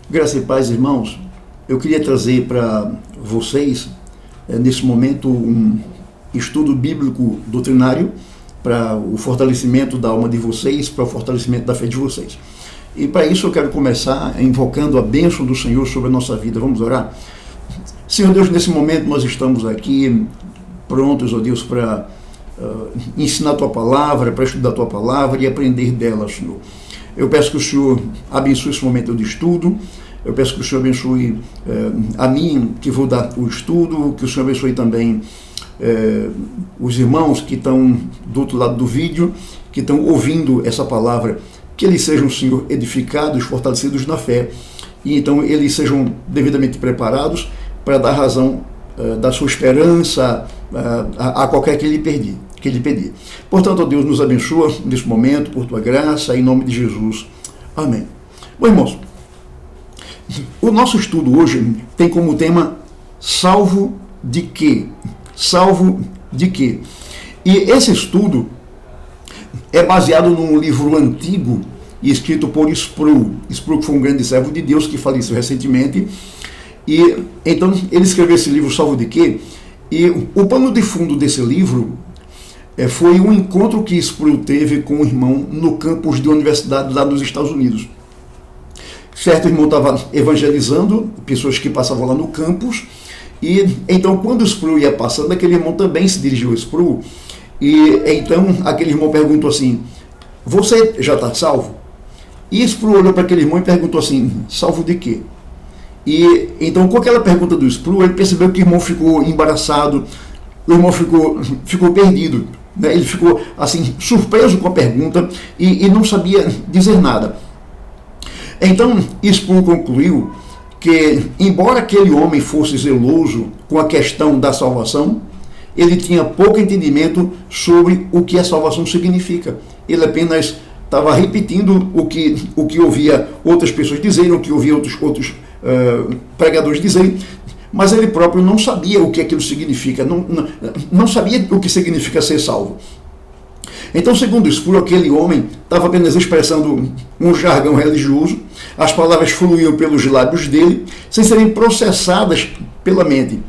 Graça e paz, irmãos. Eu queria trazer para vocês, nesse momento, um estudo bíblico doutrinário para o fortalecimento da alma de vocês, para o fortalecimento da fé de vocês. E para isso eu quero começar invocando a bênção do Senhor sobre a nossa vida. Vamos orar? Senhor Deus, nesse momento nós estamos aqui prontos, ó Deus, para ensinar a Tua Palavra, para estudar a Tua Palavra e aprender dela, Senhor. Eu peço que o Senhor abençoe esse momento de estudo. Eu peço que o Senhor abençoe a mim, que vou dar o estudo, que o Senhor abençoe também os irmãos que estão do outro lado do vídeo, que estão ouvindo essa palavra, que eles sejam, Senhor, edificados, fortalecidos na fé, e então eles sejam devidamente preparados para dar razão da sua esperança a qualquer que lhe pedir. Portanto, ó Deus, nos abençoa nesse momento, por Tua graça, em nome de Jesus. Amém. Bom, irmãos, o nosso estudo hoje tem como tema salvo de quê? Salvo de quê? E esse estudo é baseado num livro antigo e escrito por Sproul. Sproul foi um grande servo de Deus que faleceu recentemente. E então ele escreveu esse livro, Salvo de quê? E o pano de fundo desse livro foi um encontro que Sproul teve com um irmão no campus de uma universidade lá nos Estados Unidos. Certo irmão estava evangelizando pessoas que passavam lá no campus, e então quando Sproul ia passando, aquele irmão também se dirigiu a Sproul, e então aquele irmão perguntou assim: você já está salvo? E Sproul olhou para aquele irmão e perguntou assim: salvo de quê? E então com aquela pergunta do Sproul, ele percebeu que o irmão ficou embaraçado, o irmão ficou perdido, né? Ele ficou assim surpreso com a pergunta e não sabia dizer nada. Então Sproul concluiu que, embora aquele homem fosse zeloso com a questão da salvação, ele tinha pouco entendimento sobre o que a salvação significa. Ele apenas estava repetindo o que ouvia outras pessoas dizerem, o que ouvia outros pregadores dizerem, mas ele próprio não sabia o que aquilo significa, não sabia o que significa ser salvo. Então, segundo Sproul, aquele homem estava apenas expressando um jargão religioso, as palavras fluíam pelos lábios dele, sem serem processadas pela mente.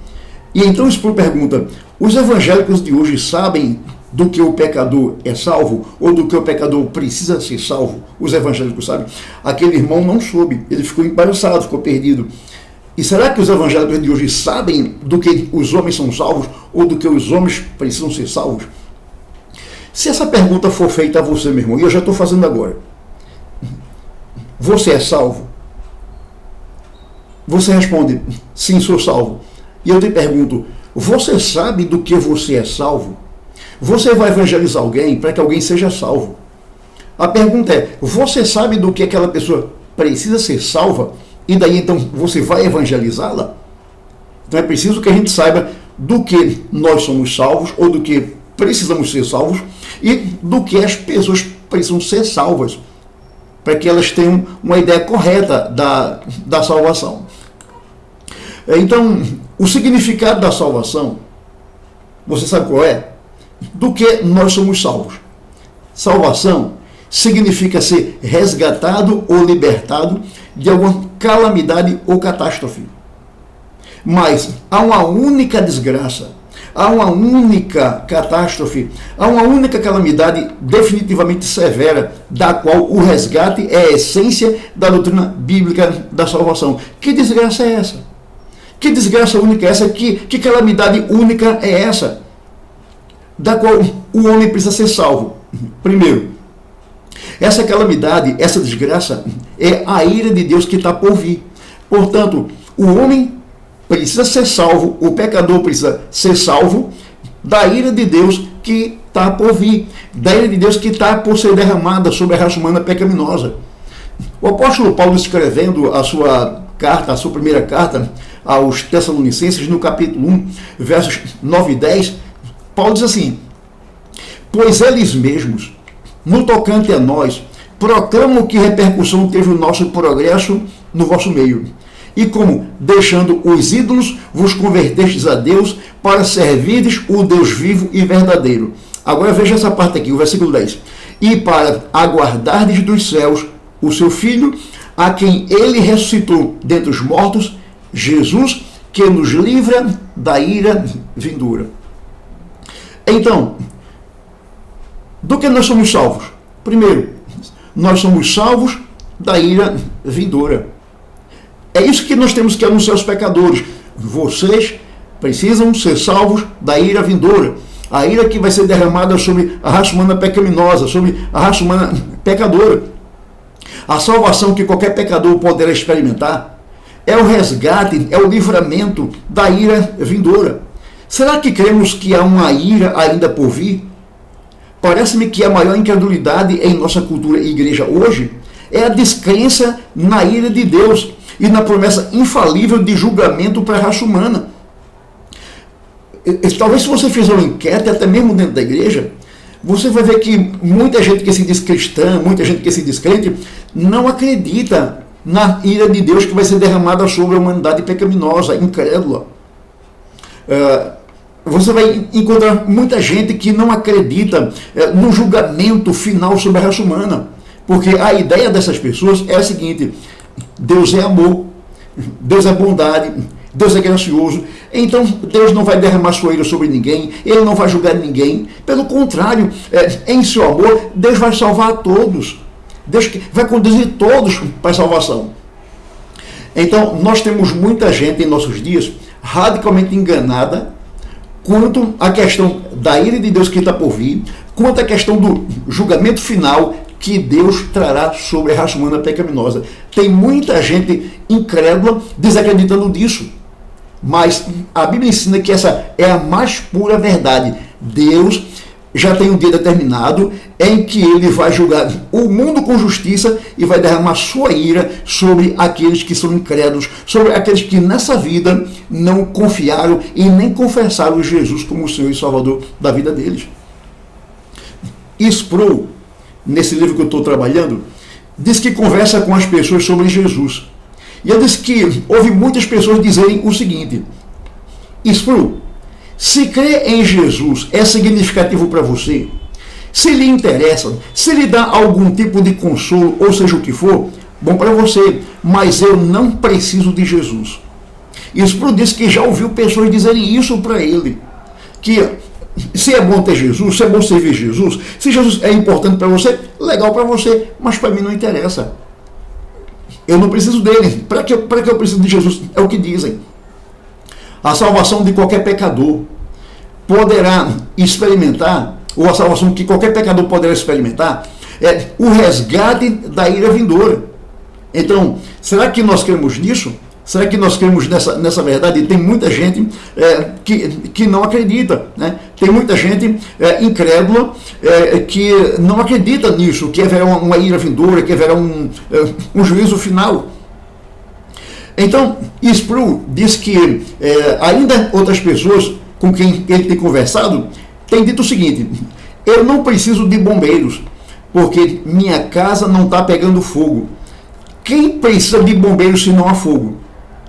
E então Sproul pergunta: os evangélicos de hoje sabem do que o pecador é salvo, ou do que o pecador precisa ser salvo? Os evangélicos sabem? Aquele irmão não soube, ele ficou embaraçado, ficou perdido. E será que os evangélicos de hoje sabem do que os homens são salvos, ou do que os homens precisam ser salvos? Se essa pergunta for feita a você, meu irmão, e eu já estou fazendo agora: você é salvo? Você responde: sim, sou salvo. E eu te pergunto: você sabe do que você é salvo? Você vai evangelizar alguém para que alguém seja salvo. A pergunta é: você sabe do que aquela pessoa precisa ser salva? E daí então você vai evangelizá-la? Então é preciso que a gente saiba do que nós somos salvos, ou do que precisamos ser salvos, e do que as pessoas precisam ser salvas, para que elas tenham uma ideia correta da salvação. Então, o significado da salvação, você sabe qual é? Do que nós somos salvos. Salvação significa ser resgatado ou libertado de alguma calamidade ou catástrofe. Mas há uma única desgraça, há uma única catástrofe, há uma única calamidade definitivamente severa, da qual o resgate é a essência da doutrina bíblica da salvação. Que desgraça é essa? Que desgraça única é essa? Que calamidade única é essa? Da qual o homem precisa ser salvo. Primeiro, essa calamidade, essa desgraça, é a ira de Deus que está por vir. Portanto, o homem precisa ser salvo, o pecador precisa ser salvo da ira de Deus que está por vir, da ira de Deus que está por ser derramada sobre a raça humana pecaminosa. O apóstolo Paulo, escrevendo a sua primeira carta aos Tessalonicenses, no capítulo 1, versos 9 e 10, Paulo diz assim: pois eles mesmos, no tocante a nós, proclamam que repercussão teve o nosso progresso no vosso meio, e como, deixando os ídolos, vos convertestes a Deus para servirdes o Deus vivo e verdadeiro. Agora veja essa parte aqui, o versículo 10. E para aguardardes dos céus o seu Filho, a quem ele ressuscitou dentre os mortos, Jesus, que nos livra da ira vindoura. Então, do que nós somos salvos? Primeiro, nós somos salvos da ira vindoura. É isso que nós temos que anunciar aos pecadores. Vocês precisam ser salvos da ira vindoura. A ira que vai ser derramada sobre a raça humana pecaminosa, sobre a raça humana pecadora. A salvação que qualquer pecador poderá experimentar é o resgate, é o livramento da ira vindoura. Será que cremos que há uma ira ainda por vir? Parece-me que a maior incredulidade em nossa cultura e igreja hoje é a descrença na ira de Deus e na promessa infalível de julgamento para a raça humana. Talvez se você fizer uma enquete, até mesmo dentro da igreja, você vai ver que muita gente que se diz cristã, muita gente que se diz crente, não acredita na ira de Deus que vai ser derramada sobre a humanidade pecaminosa, incrédula. Você vai encontrar muita gente que não acredita no julgamento final sobre a raça humana. Porque a ideia dessas pessoas é a seguinte: Deus é amor, Deus é bondade, Deus é gracioso, então Deus não vai derramar sua ira sobre ninguém, Ele não vai julgar ninguém. Pelo contrário, em seu amor, Deus vai salvar todos. Deus vai conduzir todos para a salvação. Então, nós temos muita gente em nossos dias radicalmente enganada quanto à questão da ira de Deus que está por vir, quanto à questão do julgamento final que Deus trará sobre a raça humana pecaminosa. Tem muita gente incrédula desacreditando disso. Mas a Bíblia ensina que essa é a mais pura verdade. Deus já tem um dia determinado em que ele vai julgar o mundo com justiça e vai derramar sua ira sobre aqueles que são incrédulos, sobre aqueles que nessa vida não confiaram e nem confessaram Jesus como o Senhor e Salvador da vida deles. Sproul, nesse livro que eu estou trabalhando, diz que conversa com as pessoas sobre Jesus. E ele diz que houve muitas pessoas dizerem o seguinte: Sproul, se crer em Jesus é significativo para você, se lhe interessa, se lhe dá algum tipo de consolo, ou seja o que for, bom para você, mas eu não preciso de Jesus. Sproul diz que já ouviu pessoas dizerem isso para ele, que se é bom ter Jesus, se é bom servir Jesus, se Jesus é importante para você, legal para você, mas para mim não interessa. Eu não preciso dele. Para que eu preciso de Jesus? É o que dizem. A salvação de qualquer pecador poderá experimentar, ou a salvação que qualquer pecador poderá experimentar, é o resgate da ira vindoura. Então, será que nós cremos nisso? Será que nós cremos nessa verdade? E tem muita gente que não acredita, né? Tem muita gente incrédula que não acredita nisso, que haverá uma ira vindoura, que haverá um juízo final. Então, Sproul diz que ainda outras pessoas com quem ele tem conversado têm dito o seguinte: eu não preciso de bombeiros, porque minha casa não está pegando fogo. Quem precisa de bombeiros se não há fogo?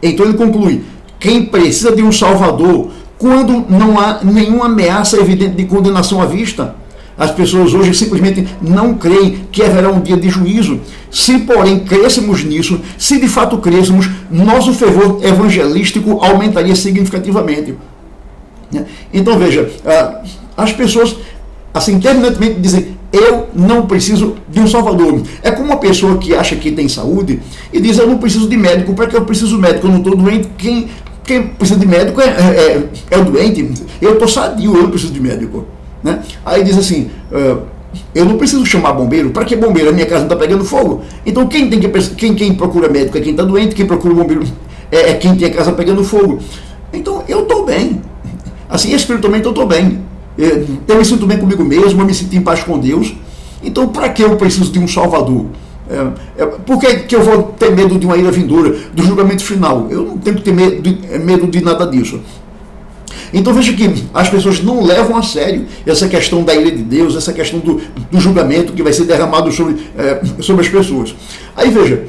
Então ele conclui: quem precisa de um salvador quando não há nenhuma ameaça evidente de condenação à vista? As pessoas hoje simplesmente não creem que haverá um dia de juízo. Se, porém, crêssemos nisso, se de fato crêssemos, nosso fervor evangelístico aumentaria significativamente. Então veja, as pessoas assim terminantemente dizem: eu não preciso de um salvador. É como uma pessoa que acha que tem saúde e diz: eu não preciso de médico. Para que eu preciso de médico? Eu não estou doente. Quem precisa de médico é o doente. Eu estou sadio, eu não preciso de médico, né? Aí diz assim: eu não preciso chamar bombeiro. Para que bombeiro? A minha casa não está pegando fogo. Então quem procura médico é quem está doente. Quem procura bombeiro é quem tem a casa pegando fogo. Então eu estou bem. Assim, espiritualmente eu estou bem. Eu me sinto bem comigo mesmo, eu me sinto em paz com Deus. Então, para que eu preciso de um Salvador? Por que eu vou ter medo de uma ira vindoura, do julgamento final? Eu não tenho que ter medo de nada disso. Então veja que as pessoas não levam a sério essa questão da ira de Deus, essa questão do julgamento que vai ser derramado sobre as pessoas. Aí veja,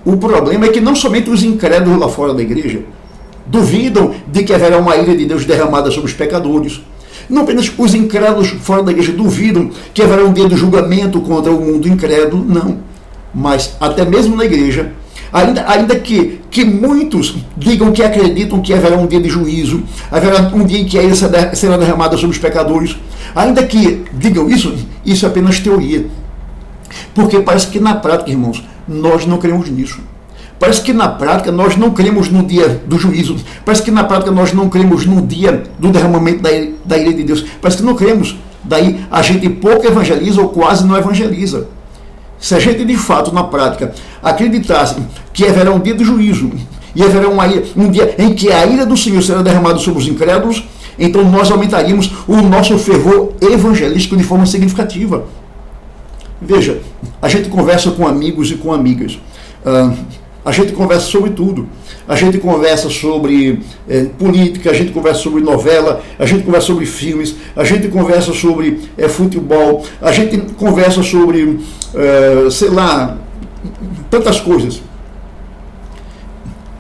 o problema é que não somente os incrédulos lá fora da igreja duvidam de que haverá uma ira de Deus derramada sobre os pecadores. Não apenas os incrédulos fora da igreja duvidam que haverá um dia de julgamento contra o mundo incrédulo, não. Mas até mesmo na igreja, ainda que muitos digam que acreditam que haverá um dia de juízo, haverá um dia em que a ira será derramada sobre os pecadores, ainda que digam isso, isso é apenas teoria. Porque parece que na prática, irmãos, nós não cremos nisso. Parece que na prática nós não cremos no dia do juízo. Parece que na prática nós não cremos no dia do derramamento da ira de Deus. Parece que não cremos. Daí a gente pouco evangeliza ou quase não evangeliza. Se a gente de fato, na prática, acreditasse que haverá um dia do juízo e haverá um dia em que a ira do Senhor será derramada sobre os incrédulos, então nós aumentaríamos o nosso fervor evangelístico de forma significativa. Veja, a gente conversa com amigos e com amigas. A gente conversa sobre tudo. A gente conversa sobre política, a gente conversa sobre novela, a gente conversa sobre filmes, a gente conversa sobre futebol, a gente conversa sobre, sei lá, tantas coisas.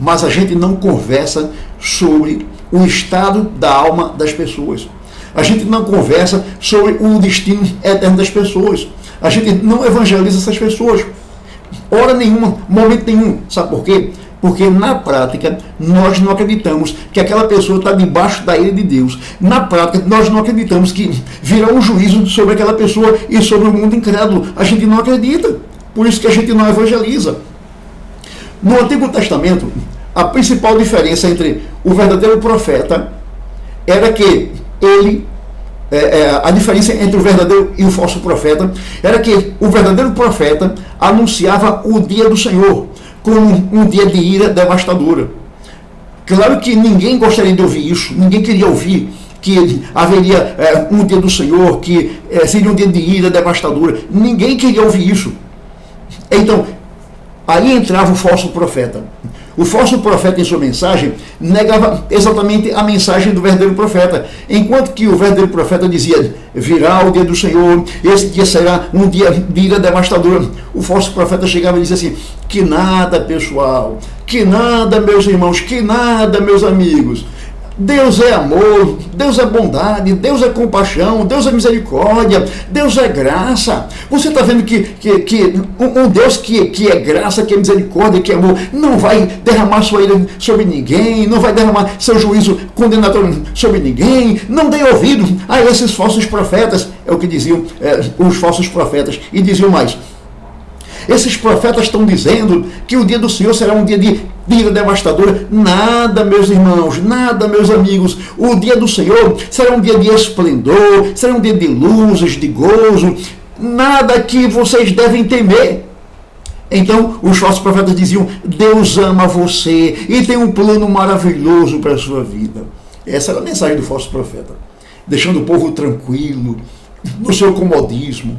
Mas a gente não conversa sobre o estado da alma das pessoas. A gente não conversa sobre o destino eterno das pessoas. A gente não evangeliza essas pessoas. Hora nenhuma, momento nenhum. Sabe por quê? Porque na prática nós não acreditamos que aquela pessoa está debaixo da ira de Deus. Na prática nós não acreditamos que virá um juízo sobre aquela pessoa e sobre o mundo incrédulo. A gente não acredita. Por isso que a gente não evangeliza. No Antigo Testamento, a principal diferença entre o verdadeiro profeta era que ele... a diferença entre o verdadeiro e o falso profeta era que o verdadeiro profeta anunciava o dia do Senhor como um dia de ira devastadora. Claro que ninguém gostaria de ouvir isso, ninguém queria ouvir que haveria um dia do Senhor, que seria um dia de ira devastadora. Ninguém queria ouvir isso. Então, aí entrava o falso profeta. O falso profeta, em sua mensagem, negava exatamente a mensagem do verdadeiro profeta. Enquanto que o verdadeiro profeta dizia, virá o dia do Senhor, esse dia será um dia de ira devastadora. O falso profeta chegava e dizia assim, que nada, pessoal, que nada, meus irmãos, que nada, meus amigos. Deus é amor, Deus é bondade, Deus é compaixão, Deus é misericórdia, Deus é graça. Você está vendo que um Deus que é graça, que é misericórdia, que é amor, não vai derramar sua ira sobre ninguém, não vai derramar seu juízo condenatório sobre ninguém. Não dê ouvido a esses falsos profetas, é o que diziam os falsos profetas, e diziam mais. Esses profetas estão dizendo que o dia do Senhor será um dia de ira devastadora. Nada, meus irmãos, nada, meus amigos. O dia do Senhor será um dia de esplendor, será um dia de luzes, de gozo. Nada que vocês devem temer. Então, os falsos profetas diziam, Deus ama você e tem um plano maravilhoso para a sua vida. Essa era a mensagem do falso profeta. Deixando o povo tranquilo, no seu comodismo.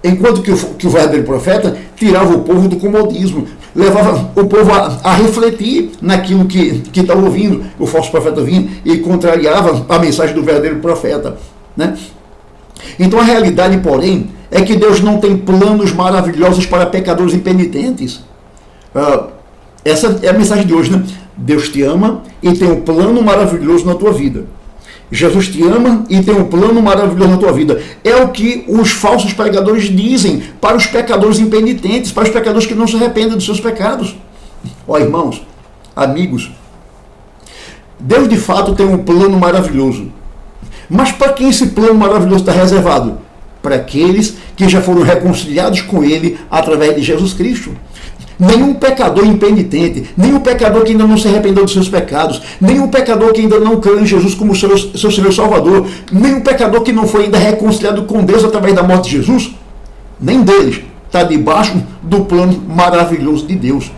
Enquanto que o verdadeiro profeta tirava o povo do comodismo, levava o povo a refletir naquilo que estava ouvindo. O falso profeta vinha e contrariava a mensagem do verdadeiro profeta. Né? Então a realidade, porém, é que Deus não tem planos maravilhosos para pecadores impenitentes. Essa é a mensagem de hoje, né? Deus te ama e tem um plano maravilhoso na tua vida. Jesus te ama e tem um plano maravilhoso na tua vida. É o que os falsos pregadores dizem para os pecadores impenitentes, para os pecadores que não se arrependem dos seus pecados. Ó irmãos, amigos, Deus de fato tem um plano maravilhoso. Mas para quem esse plano maravilhoso está reservado? Para aqueles que já foram reconciliados com Ele através de Jesus Cristo. Nenhum pecador impenitente, nenhum pecador que ainda não se arrependeu dos seus pecados, nenhum pecador que ainda não crê em Jesus como seu Senhor Salvador, nenhum pecador que não foi ainda reconciliado com Deus através da morte de Jesus, nem deles está debaixo do plano maravilhoso de Deus.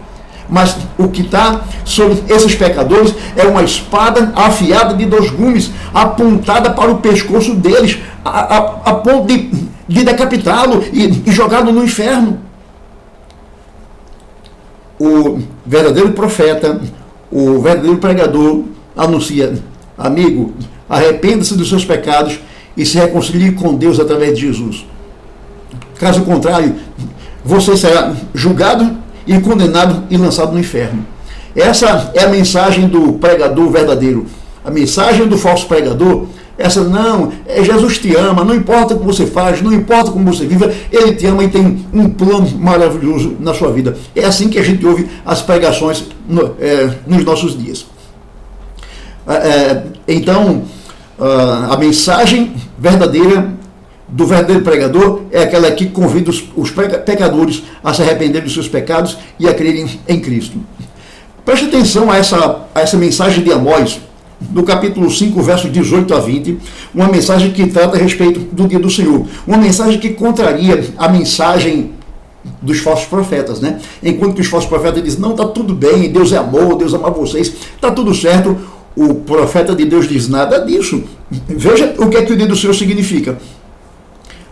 Mas o que está sobre esses pecadores é uma espada afiada de 2 gumes, apontada para o pescoço deles, a ponto de decapitá-lo e jogá-lo no inferno. O verdadeiro profeta, o verdadeiro pregador anuncia, amigo, arrependa-se dos seus pecados e se reconcilie com Deus através de Jesus. Caso contrário, você será julgado e condenado e lançado no inferno. Essa é a mensagem do pregador verdadeiro. A mensagem do falso pregador não, Jesus te ama, não importa o que você faz, não importa como você vive, Ele te ama e tem um plano maravilhoso na sua vida. É assim que a gente ouve as pregações nos nossos dias. Então, a mensagem verdadeira do verdadeiro pregador é aquela que convida os pecadores a se arrependerem dos seus pecados e a crerem em Cristo. Preste atenção a essa mensagem de Amós, no capítulo 5, versos 18 a 20, uma mensagem que trata a respeito do dia do Senhor, uma mensagem que contraria a mensagem dos falsos profetas, né? Enquanto que os falsos profetas dizem, não, está tudo bem, Deus é amor, Deus ama vocês, está tudo certo, o profeta de Deus diz nada disso. Veja o que é que o dia do Senhor significa.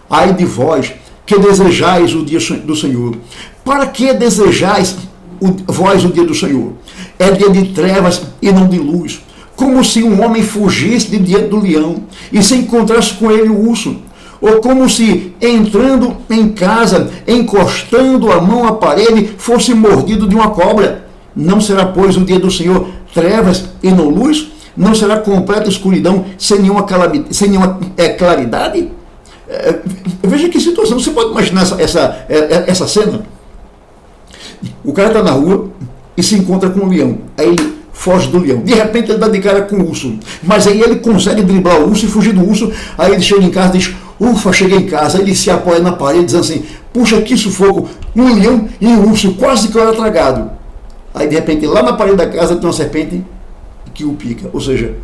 Ai de vós que desejais o dia do Senhor. Para que desejais vós o dia do Senhor? É dia de trevas e não de luz. Como se um homem fugisse de diante do leão e se encontrasse com ele o urso. Ou como se, entrando em casa, encostando a mão à parede, fosse mordido de uma cobra. Não será, pois, o dia do Senhor trevas e não luz? Não será completa escuridão sem nenhuma claridade? Veja que situação. Você pode imaginar essa cena? O cara está na rua e se encontra com um leão. Aí ele foge do leão. De repente ele dá de cara com o urso. Mas aí ele consegue driblar o urso e fugir do urso. Aí ele chega em casa e diz, ufa, cheguei em casa. Aí ele se apoia na parede dizendo assim, puxa, que sufoco, um leão e um urso, quase que eu era tragado. Aí de repente lá na parede da casa tem uma serpente que o pica. Ou seja,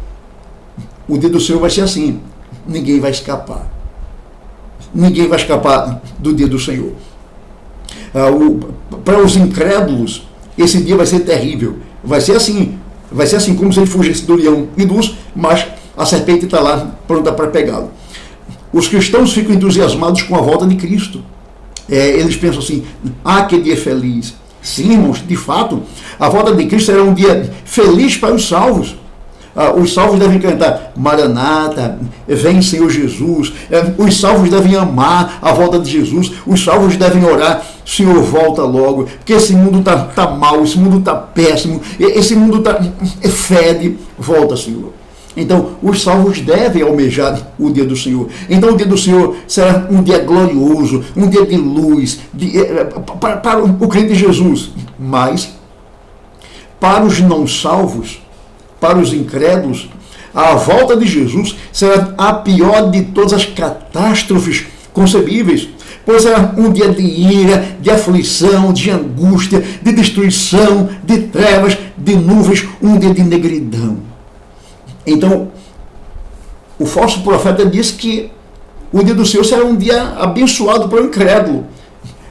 o dia do Senhor vai ser assim. Ninguém vai escapar. Ninguém vai escapar do dia do Senhor. Para os incrédulos, esse dia vai ser terrível. Vai ser assim como se ele fugisse do leão e do urso, mas a serpente está lá pronta para pegá-lo. Os cristãos ficam entusiasmados com a volta de Cristo. Eles pensam assim, que dia feliz. Sim, irmãos, de fato, a volta de Cristo será um dia feliz para os salvos. Os salvos devem cantar Maranata, vem Senhor Jesus. Os salvos devem amar a volta de Jesus. Os salvos devem orar, Senhor, volta logo, porque esse mundo está mal, esse mundo está péssimo, esse mundo fede, volta, Senhor. Então, os salvos devem almejar o dia do Senhor. Então, o dia do Senhor será um dia glorioso, um dia de luz, para o crente de Jesus. Mas, para os não salvos, para os incrédulos, a volta de Jesus será a pior de todas as catástrofes concebíveis, pois será um dia de ira, de aflição, de angústia, de destruição, de trevas, de nuvens, um dia de negridão. Então, o falso profeta diz que o dia do Senhor será um dia abençoado para o incrédulo,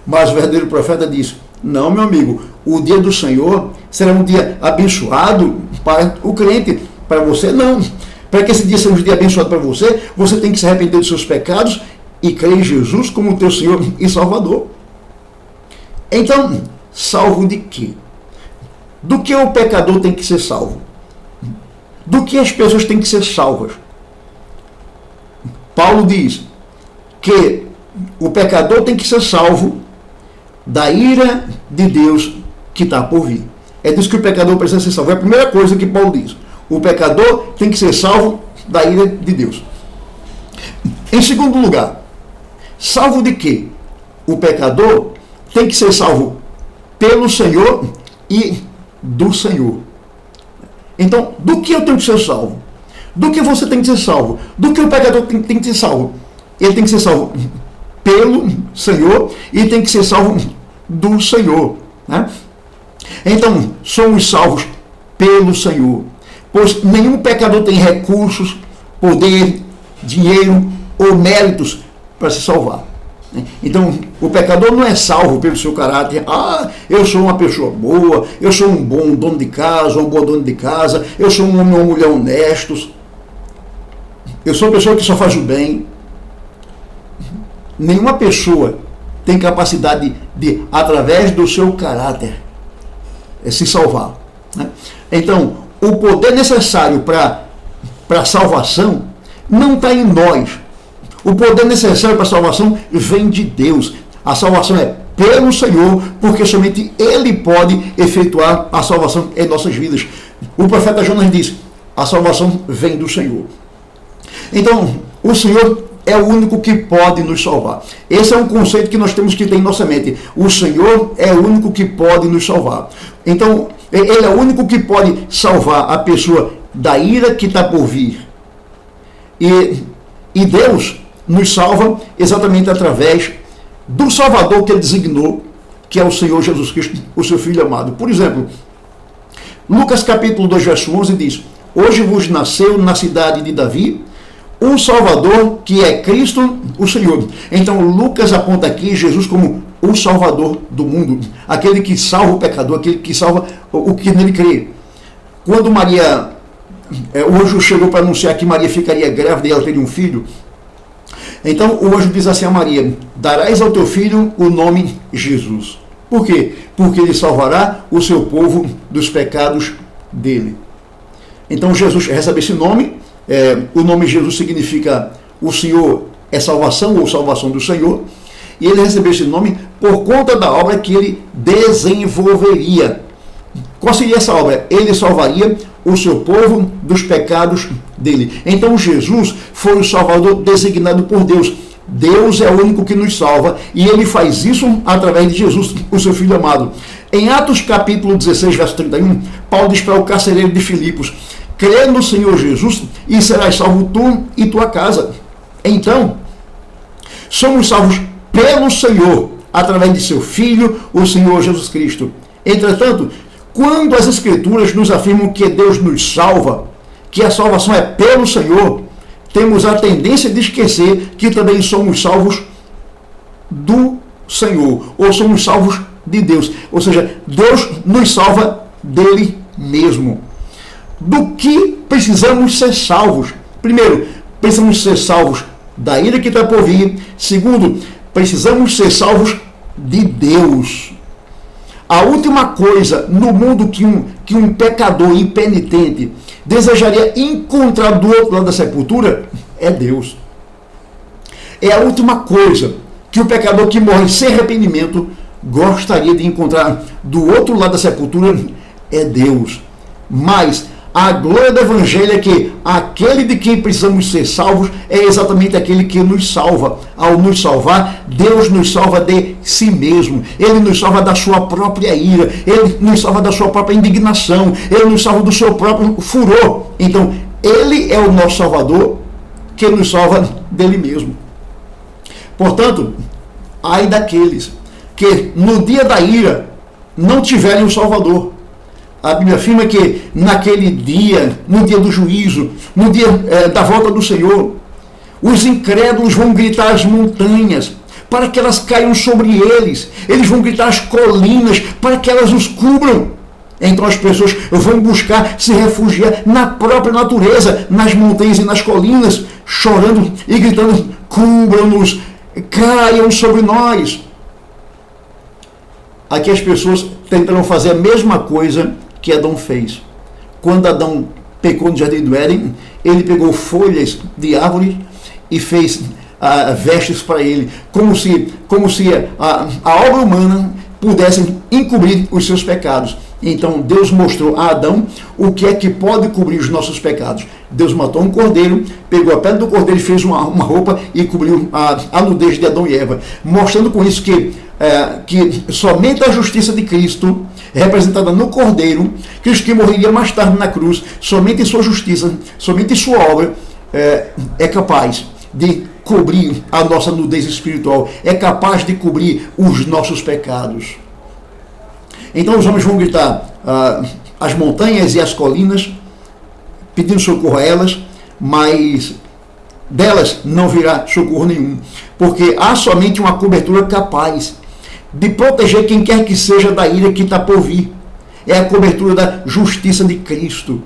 mas o verdadeiro profeta diz, não, meu amigo, o dia do Senhor será um dia abençoado para o crente, para você não. Para que esse dia seja um dia abençoado para você, você tem que se arrepender dos seus pecados e crer em Jesus como teu Senhor e Salvador. Então, salvo de quê? Do que o pecador tem que ser salvo? Do que as pessoas têm que ser salvas? Paulo diz que o pecador tem que ser salvo da ira de Deus que está por vir. É disso que o pecador precisa ser salvo. É a primeira coisa que Paulo diz. O pecador tem que ser salvo da ira de Deus. Em segundo lugar, salvo de quê? O pecador tem que ser salvo pelo Senhor e do Senhor. Então, do que eu tenho que ser salvo? Do que você tem que ser salvo? Do que o pecador tem que ser salvo? Ele tem que ser salvo pelo Senhor e tem que ser salvo do Senhor, né? Então, somos salvos pelo Senhor, pois nenhum pecador tem recursos, poder, dinheiro ou méritos para se salvar. Então, o pecador não é salvo pelo seu caráter. Eu sou uma pessoa boa, eu sou um bom dono de casa, uma boa dona de casa, eu sou um homem ou uma mulher honestos, eu sou uma pessoa que só faz o bem. Nenhuma pessoa tem capacidade de, através do seu caráter, se salvar, né? Então, o poder necessário para a salvação não está em nós. O poder necessário para a salvação vem de Deus. A salvação é pelo Senhor, porque somente Ele pode efetuar a salvação em nossas vidas. O profeta Jonas diz, a salvação vem do Senhor. Então, o Senhor é o único que pode nos salvar. Esse é um conceito que nós temos que ter em nossa mente. O Senhor é o único que pode nos salvar. Então, Ele é o único que pode salvar a pessoa da ira que está por vir. E Deus nos salva exatamente através do Salvador que Ele designou, que é o Senhor Jesus Cristo, o seu Filho amado. Por exemplo, Lucas capítulo 2, verso 11 diz: hoje vos nasceu na cidade de Davi um Salvador, que é Cristo, o Senhor. Então Lucas aponta aqui Jesus como o Salvador do mundo, aquele que salva o pecador, aquele que salva o que nele crê. Quando Maria, o anjo chegou para anunciar que Maria ficaria grávida e ela teria um filho, então o anjo diz assim a Maria: darás ao teu filho o nome Jesus. Por quê? Porque ele salvará o seu povo dos pecados dele. Então Jesus recebe esse nome. O nome Jesus significa o Senhor é salvação, ou salvação do Senhor. E ele recebeu esse nome por conta da obra que ele desenvolveria. Qual seria essa obra? Ele salvaria o seu povo dos pecados dele. Então Jesus foi o Salvador designado por Deus. Deus é o único que nos salva, e ele faz isso através de Jesus, o seu Filho amado. Em Atos capítulo 16, verso 31, Paulo diz para o carcereiro de Filipos: crê no Senhor Jesus e serás salvo tu e tua casa. Então, somos salvos pelo Senhor, através de seu Filho, o Senhor Jesus Cristo. Entretanto, quando as Escrituras nos afirmam que Deus nos salva, que a salvação é pelo Senhor, temos a tendência de esquecer que também somos salvos do Senhor, ou somos salvos de Deus. Ou seja, Deus nos salva dele mesmo. Do que precisamos ser salvos? Primeiro, precisamos ser salvos da ira que está por vir. Segundo, precisamos ser salvos de Deus. A última coisa no mundo que um pecador impenitente desejaria encontrar do outro lado da sepultura é Deus. É a última coisa que o pecador que morre sem arrependimento gostaria de encontrar do outro lado da sepultura é Deus. Mas a glória do Evangelho é que aquele de quem precisamos ser salvos é exatamente aquele que nos salva. Ao nos salvar, Deus nos salva de si mesmo. Ele nos salva da sua própria ira. Ele nos salva da sua própria indignação. Ele nos salva do seu próprio furor. Então, Ele é o nosso Salvador, que nos salva dele mesmo. Portanto, ai daqueles que no dia da ira não tiverem um Salvador. A Bíblia afirma que naquele dia, no dia do juízo, no dia da volta do Senhor, os incrédulos vão gritar às montanhas para que elas caiam sobre eles. Eles vão gritar às colinas para que elas os cubram. Então as pessoas vão buscar se refugiar na própria natureza, nas montanhas e nas colinas, chorando e gritando: cubram-nos, caiam sobre nós. Aqui as pessoas tentarão fazer a mesma coisa que Adão fez. Quando Adão pecou no jardim do Éden, ele pegou folhas de árvore e fez vestes para ele, como se a obra humana pudesse encobrir os seus pecados. Então Deus mostrou a Adão o que é que pode cobrir os nossos pecados. Deus matou um cordeiro, pegou a pele do cordeiro e fez uma roupa e cobriu a nudez de Adão e Eva, mostrando com isso que somente a justiça de Cristo, representada no Cordeiro, Cristo que morreria mais tarde na cruz, somente sua justiça, somente sua obra é capaz de cobrir a nossa nudez espiritual, é capaz de cobrir os nossos pecados. Então os homens vão gritar as montanhas e as colinas, pedindo socorro a elas, mas delas não virá socorro nenhum, porque há somente uma cobertura capaz de proteger quem quer que seja da ira que está por vir. É a cobertura da justiça de Cristo.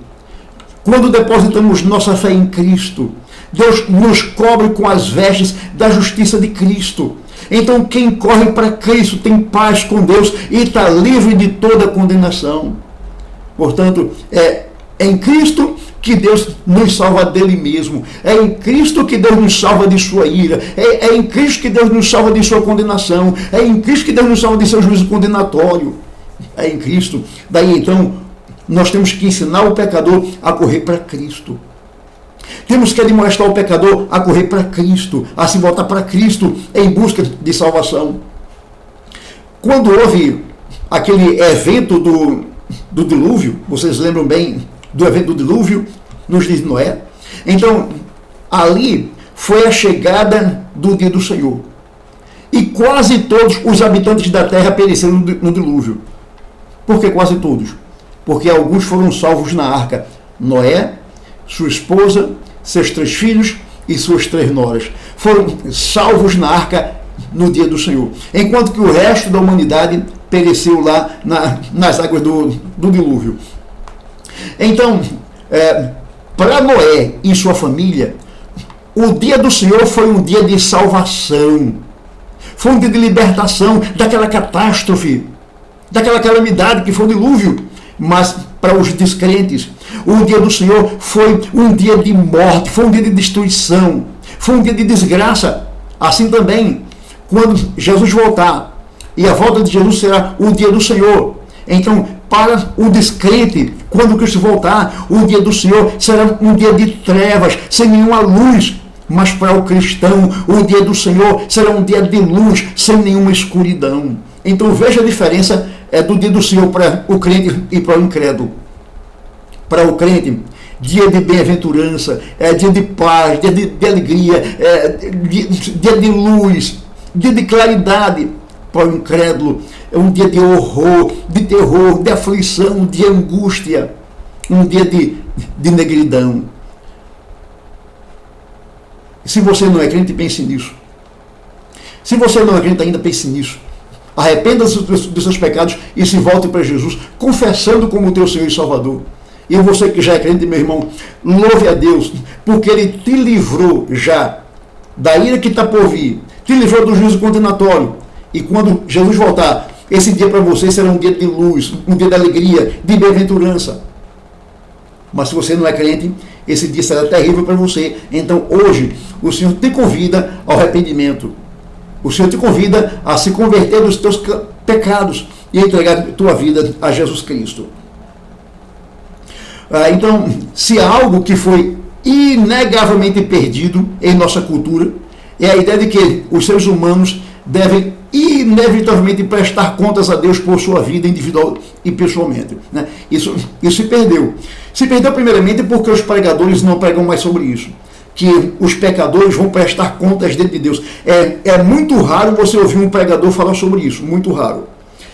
Quando depositamos nossa fé em Cristo, Deus nos cobre com as vestes da justiça de Cristo. Então quem corre para Cristo tem paz com Deus e está livre de toda condenação. Portanto, é em Cristo que Deus nos salva dele mesmo. É em Cristo que Deus nos salva de sua ira. É em Cristo que Deus nos salva de sua condenação. É em Cristo que Deus nos salva de seu juízo condenatório. É em Cristo. Daí então, nós temos que ensinar o pecador a correr para Cristo. Temos que admoestar o pecador a correr para Cristo, a se voltar para Cristo em busca de salvação. Quando houve aquele evento do dilúvio, vocês lembram bem do evento do dilúvio nos dias de Noé? Então, ali foi a chegada do dia do Senhor. E quase todos os habitantes da terra pereceram no dilúvio. Por que quase todos? Porque alguns foram salvos na arca. Noé, sua esposa, seus 3 filhos e suas 3 noras. Foram salvos na arca no dia do Senhor. Enquanto que o resto da humanidade pereceu lá nas águas do dilúvio. Então, para Noé e sua família, o dia do Senhor foi um dia de salvação. Foi um dia de libertação daquela catástrofe, daquela calamidade que foi o dilúvio. Mas para os descrentes, o dia do Senhor foi um dia de morte, foi um dia de destruição, foi um dia de desgraça. Assim também, quando Jesus voltar, e a volta de Jesus será o dia do Senhor. Então, para o descrente, quando Cristo voltar, o dia do Senhor será um dia de trevas, sem nenhuma luz. Mas para o cristão, o dia do Senhor será um dia de luz, sem nenhuma escuridão. Então veja a diferença do dia do Senhor para o crente e para o incrédulo. Para o crente, dia de bem-aventurança, dia de paz, dia de alegria, dia de luz, dia de claridade. Para o incrédulo, é um dia de horror, de terror, de aflição, de angústia, um dia de negridão. Se você não é crente, pense nisso. Se você não é crente ainda, pense nisso. Arrependa-se dos seus pecados e se volte para Jesus, confessando como teu Senhor e Salvador. E você que já é crente, meu irmão, louve a Deus, porque Ele te livrou já da ira que está por vir, te livrou do juízo condenatório. E quando Jesus voltar, esse dia para você será um dia de luz, um dia de alegria, de bem-aventurança. Mas se você não é crente, esse dia será terrível para você. Então hoje, o Senhor te convida ao arrependimento. O Senhor te convida a se converter dos teus pecados e entregar a tua vida a Jesus Cristo. Então, se há algo que foi inegavelmente perdido em nossa cultura, é a ideia de que os seres humanos devem inevitavelmente prestar contas a Deus por sua vida individual e pessoalmente. Né? Isso se perdeu. Se perdeu primeiramente porque os pregadores não pregam mais sobre isso. Que os pecadores vão prestar contas diante de Deus. É muito raro você ouvir um pregador falar sobre isso. Muito raro.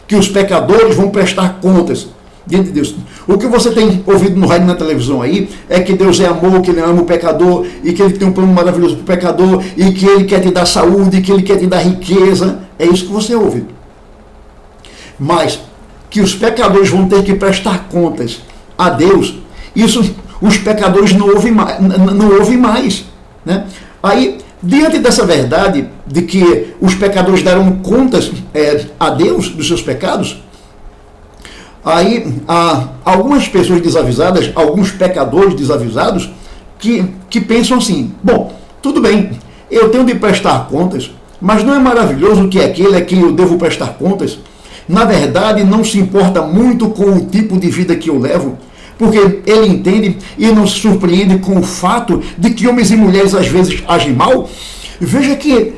Que os pecadores vão prestar contas diante de Deus. O que você tem ouvido no rádio e na televisão aí é que Deus é amor, que Ele ama o pecador e que Ele tem um plano maravilhoso para o pecador e que Ele quer te dar saúde e que Ele quer te dar riqueza. É isso que você ouve. Mas que os pecadores vão ter que prestar contas a Deus, isso os pecadores não ouvem mais. Né? Aí, diante dessa verdade de que os pecadores darão contas a Deus dos seus pecados, aí há algumas pessoas desavisadas, alguns pecadores desavisados, que pensam assim: bom, tudo bem, eu tenho de prestar contas, mas não é maravilhoso que aquele a quem eu devo prestar contas, na verdade, não se importa muito com o tipo de vida que eu levo, porque ele entende e não se surpreende com o fato de que homens e mulheres às vezes agem mal. Veja que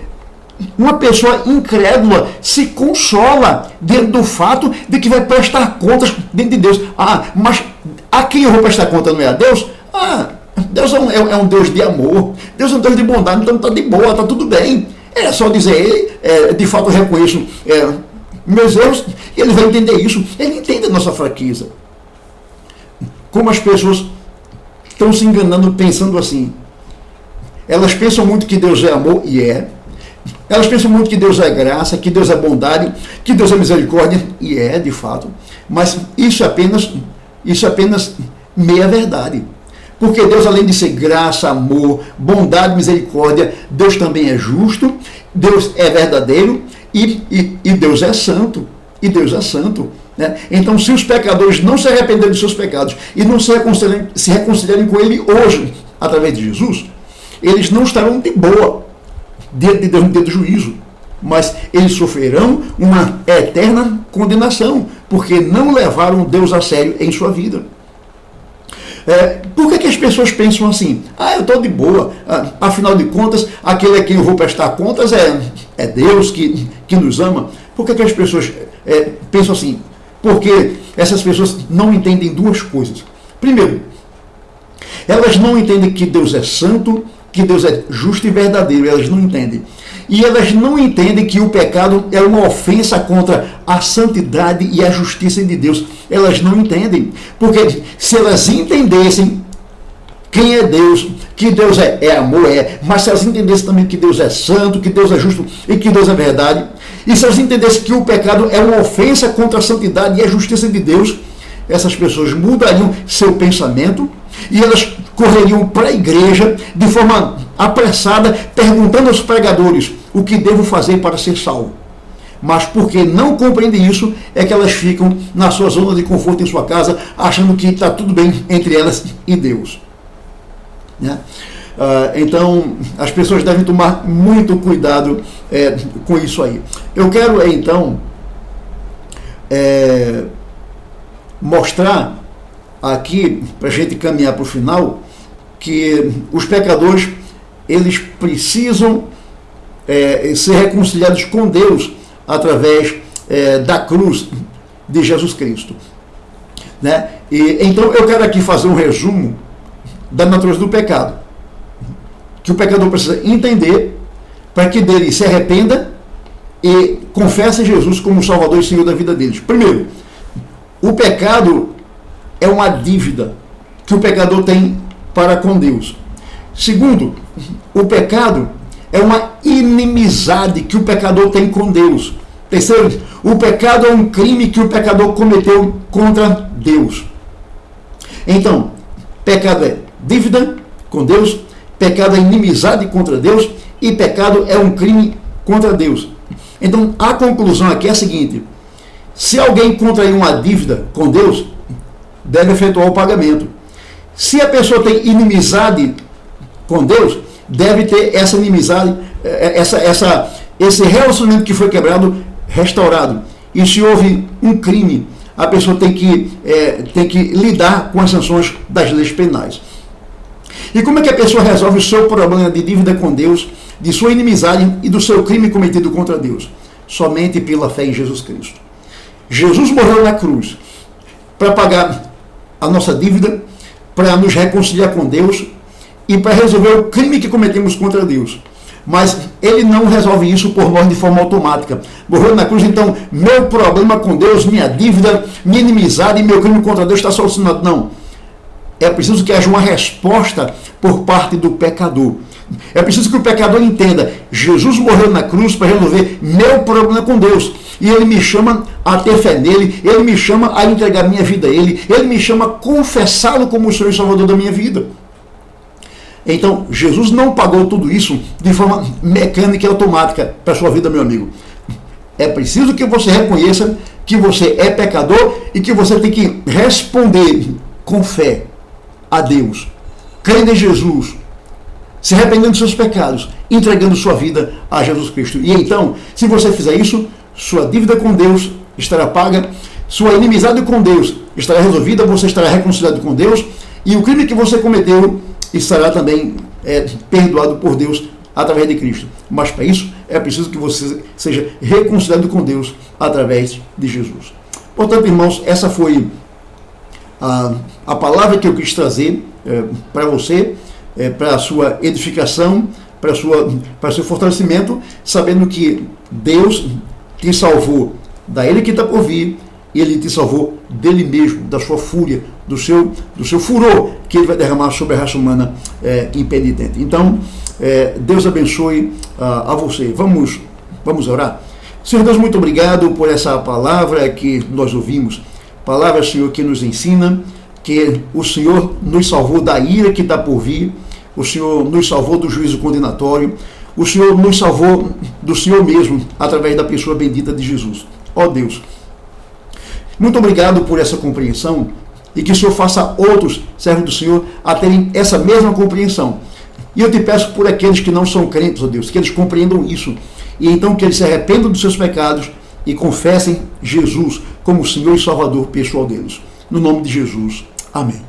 uma pessoa incrédula se consola diante do fato de que vai prestar contas diante de Deus. Mas a quem eu vou prestar conta não é a Deus? Deus é um Deus de amor, Deus é um Deus de bondade, então está de boa, está tudo bem. É só dizer, de fato eu reconheço meus erros, e ele vai entender isso, ele entende a nossa fraqueza. Como as pessoas estão se enganando pensando assim. Elas pensam muito que Deus é amor, e é. Elas pensam muito que Deus é graça, que Deus é bondade, que Deus é misericórdia, e é, de fato. Mas isso é apenas meia verdade. Porque Deus, além de ser graça, amor, bondade, misericórdia, Deus também é justo, Deus é verdadeiro e Deus é santo. E Deus é santo. Né? Então, se os pecadores não se arrependerem dos seus pecados e não se reconciliarem com Ele hoje, através de Jesus, eles não estarão de boa diante de Deus no dia do juízo, mas eles sofrerão uma eterna condenação, porque não levaram Deus a sério em sua vida. Por que as pessoas pensam assim? Eu estou de boa, afinal de contas, aquele a quem eu vou prestar contas é Deus que nos ama. Por que as pessoas pensam assim? Porque essas pessoas não entendem duas coisas. Primeiro, elas não entendem que Deus é santo, que Deus é justo e verdadeiro, elas não entendem. E elas não entendem que o pecado é uma ofensa contra a santidade e a justiça de Deus. Elas não entendem. Porque se elas entendessem quem é Deus, que Deus é amor, mas se elas entendessem também que Deus é santo, que Deus é justo e que Deus é verdade, e se elas entendessem que o pecado é uma ofensa contra a santidade e a justiça de Deus, essas pessoas mudariam seu pensamento e elas correriam para a igreja de forma apressada, perguntando aos pregadores o que devo fazer para ser salvo. Mas porque não compreendem isso, é que elas ficam na sua zona de conforto em sua casa, achando que está tudo bem entre elas e Deus. Então, as pessoas devem tomar muito cuidado com isso aí. Eu quero, então, mostrar aqui, para a gente caminhar para o final, que os pecadores, eles precisam ser reconciliados com Deus através da cruz de Jesus Cristo. Então, eu quero aqui fazer um resumo da natureza do pecado, que o pecador precisa entender para que dele se arrependa e confesse Jesus como Salvador e Senhor da vida deles. Primeiro, o pecado é uma dívida que o pecador tem para com Deus. Segundo, o pecado é uma inimizade que o pecador tem com Deus. Terceiro, o pecado é um crime que o pecador cometeu contra Deus. Então, pecado é dívida com Deus, pecado é inimizade contra Deus e pecado é um crime contra Deus. Então, a conclusão aqui é a seguinte: se alguém contrair uma dívida com Deus, deve efetuar o pagamento. Se a pessoa tem inimizade com Deus, deve ter essa inimizade, esse relacionamento que foi quebrado, restaurado. E se houve um crime, a pessoa tem que lidar com as sanções das leis penais. E como é que a pessoa resolve o seu problema de dívida com Deus, de sua inimizade e do seu crime cometido contra Deus? Somente pela fé em Jesus Cristo. Jesus morreu na cruz para pagar a nossa dívida, para nos reconciliar com Deus e para resolver o crime que cometemos contra Deus. Mas ele não resolve isso por nós de forma automática. Morreu na cruz, então meu problema com Deus, minha dívida, minha inimizade e meu crime contra Deus está solucionado. Não. É preciso que haja uma resposta por parte do pecador. É preciso que o pecador entenda: Jesus morreu na cruz para resolver meu problema com Deus. E ele me chama a ter fé nele, ele me chama a entregar minha vida a ele me chama a confessá-lo como o Senhor e Salvador da minha vida. Então, Jesus não pagou tudo isso de forma mecânica e automática para a sua vida, meu amigo. É preciso que você reconheça que você é pecador e que você tem que responder com fé a Deus, crendo em Jesus, se arrependendo dos seus pecados, entregando sua vida a Jesus Cristo. E então, se você fizer isso, sua dívida com Deus estará paga, sua inimizade com Deus estará resolvida, você estará reconciliado com Deus e o crime que você cometeu estará também perdoado por Deus através de Cristo. Mas para isso é preciso que você seja reconciliado com Deus através de Jesus. Portanto, irmãos, essa foi a palavra que eu quis trazer para você, para a sua edificação, para o seu fortalecimento, sabendo que Deus te salvou da ele que está por vir, e ele te salvou dele mesmo, da sua fúria, do seu furor que ele vai derramar sobre a raça humana impenitente. Então, Deus abençoe a você. Vamos orar? Senhor Deus, muito obrigado por essa palavra que nós ouvimos. Palavra, Senhor, que nos ensina que o Senhor nos salvou da ira que está por vir, o Senhor nos salvou do juízo condenatório, o Senhor nos salvou do Senhor mesmo, através da pessoa bendita de Jesus. Ó Deus, muito obrigado por essa compreensão e que o Senhor faça outros servos do Senhor a terem essa mesma compreensão. E eu te peço por aqueles que não são crentes, ó Deus, que eles compreendam isso e então que eles se arrependam dos seus pecados e confessem Jesus como Senhor e Salvador pessoal deles. No nome de Jesus. Amém.